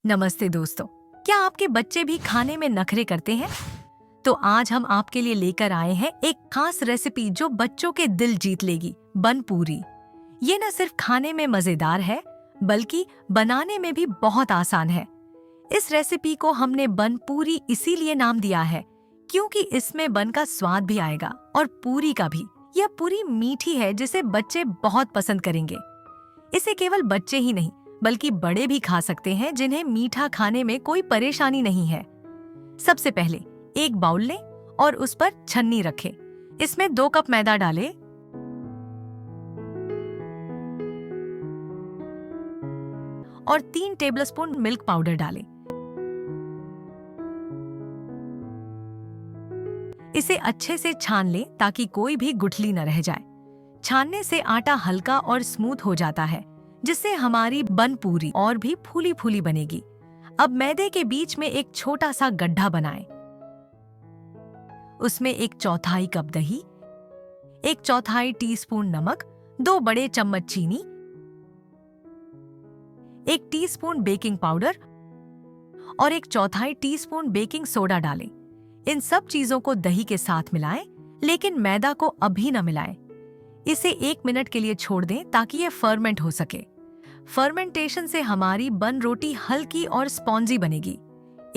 नमस्ते दोस्तों। क्या आपके बच्चे भी खाने में नखरे करते हैं? तो आज हम आपके लिए लेकर आए हैं एक खास रेसिपी जो बच्चों के दिल जीत लेगी, बन पूरी। ये न सिर्फ खाने में मजेदार है, बल्कि बनाने में भी बहुत आसान है। इस रेसिपी को हमने बन पूरी इसीलिए नाम दिया है क्योंकि इसमें बन का स्वाद भी आएगा और पूरी का भी। यह पूरी मीठी है जिसे बच्चे बहुत पसंद करेंगे। इसे केवल बच्चे ही नहीं बल्कि बड़े भी खा सकते हैं जिन्हें मीठा खाने में कोई परेशानी नहीं है। सबसे पहले एक बाउल लें और उस पर छन्नी रखें। इसमें 2 कप मैदा डालें और 3 टेबलस्पून मिल्क पाउडर डालें। इसे अच्छे से छान लें ताकि कोई भी गुठली न रह जाए। छानने से आटा हल्का और स्मूथ हो जाता है, जिससे हमारी बन पूरी और भी फूली फूली बनेगी। अब मैदे के बीच में एक छोटा सा गड्ढा बनाएं। उसमें 1/4 कप दही, 1/4 टीस्पून नमक, 2 बड़े चम्मच चीनी, 1 टीस्पून बेकिंग पाउडर और 1/4 टीस्पून बेकिंग सोडा डालें। इन सब चीजों को दही के साथ मिलाएं, लेकिन मैदा को अभी न मिलाएं। इसे 1 मिनट के लिए छोड़ दें ताकि ये फर्मेंट हो सके। फर्मेंटेशन से हमारी बन रोटी हल्की और स्पॉन्जी बनेगी।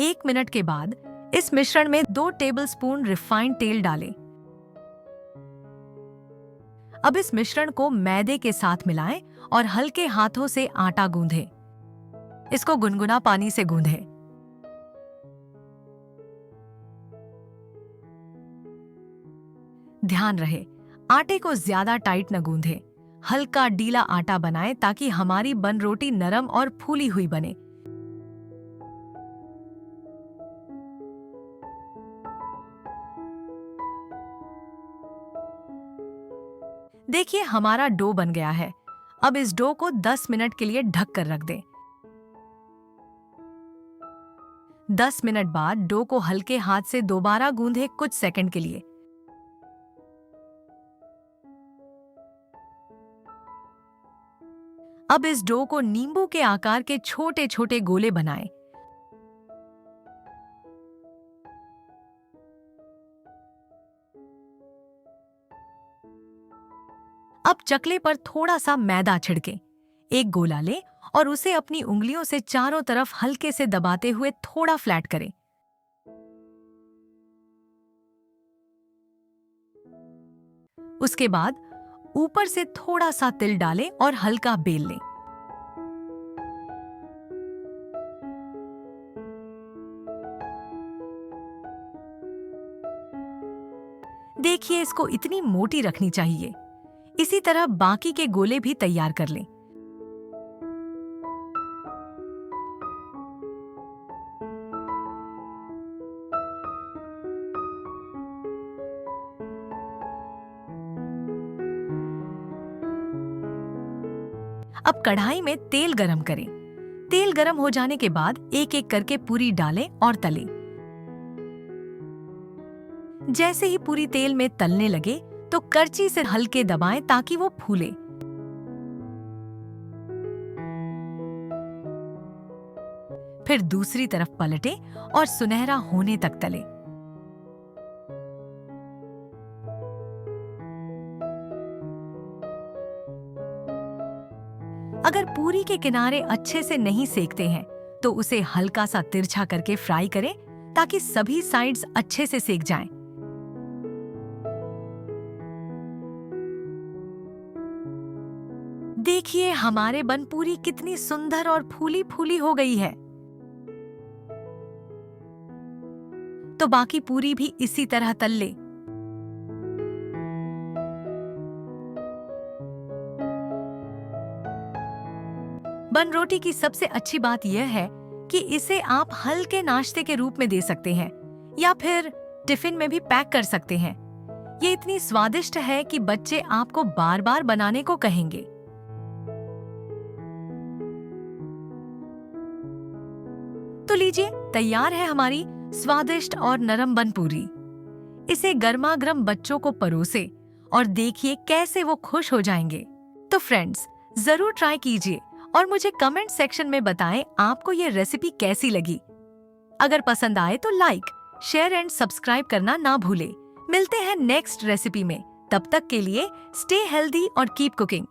1 मिनट के बाद इस मिश्रण में 2 टेबलस्पून रिफाइंड तेल डालें। अब इस मिश्रण को मैदे के साथ मिलाएं और हल्के हाथों से आटा गूंदें। इसको गुनगुना पानी से गूंदें। ध्यान रहे, आटे को ज्यादा टाइट न गूंधें। हल्का डीला आटा बनाएं ताकि हमारी बन रोटी नरम और फूली हुई बने। देखिए, हमारा डो बन गया है। अब इस डो को 10 मिनट के लिए ढक कर रख दें। 10 मिनट बाद डो को हल्के हाथ से दोबारा गूंधें कुछ सेकंड के लिए। अब इस डो को नींबू के आकार के छोटे छोटे गोले बनाएं। अब चकले पर थोड़ा सा मैदा छिड़कें। एक गोला लें और उसे अपनी उंगलियों से चारों तरफ हल्के से दबाते हुए थोड़ा फ्लैट करें। उसके बाद ऊपर से थोड़ा सा तिल डालें और हल्का बेल लें। देखिए, इसको इतनी मोटी रखनी चाहिए। इसी तरह बाकी के गोले भी तैयार कर लें। अब कढ़ाई में तेल गरम करें। तेल गरम हो जाने के बाद एक एक करके पूरी डालें और तलें। जैसे ही पूरी तेल में तलने लगे तो करछी से हल्के दबाएं ताकि वो फूले। फिर दूसरी तरफ पलटें और सुनहरा होने तक तलें। अगर पूरी के किनारे अच्छे से नहीं सेकते हैं तो उसे हल्का सा तिरछा करके फ्राई करें ताकि सभी साइड्स अच्छे से सेक जाएं। देखिए, हमारे बन पूरी कितनी सुंदर और फूली फूली हो गई है। तो बाकी पूरी भी इसी तरह तल ले। बन रोटी की सबसे अच्छी बात यह है कि इसे आप हल्के नाश्ते के रूप में दे सकते हैं या फिर टिफिन में भी पैक कर सकते हैं। ये इतनी स्वादिष्ट है कि बच्चे आपको बार बार बनाने को कहेंगे। तो लीजिए, तैयार है हमारी स्वादिष्ट और नरम बन पूरी। इसे गर्मा गर्म बच्चों को परोसे और देखिए कैसे वो खुश हो जाएंगे। तो फ्रेंड्स, जरूर ट्राई कीजिए और मुझे कमेंट सेक्शन में बताएं आपको ये रेसिपी कैसी लगी। अगर पसंद आए तो लाइक, शेयर एंड सब्सक्राइब करना ना भूले। मिलते हैं नेक्स्ट रेसिपी में। तब तक के लिए स्टे हेल्दी और कीप कुकिंग।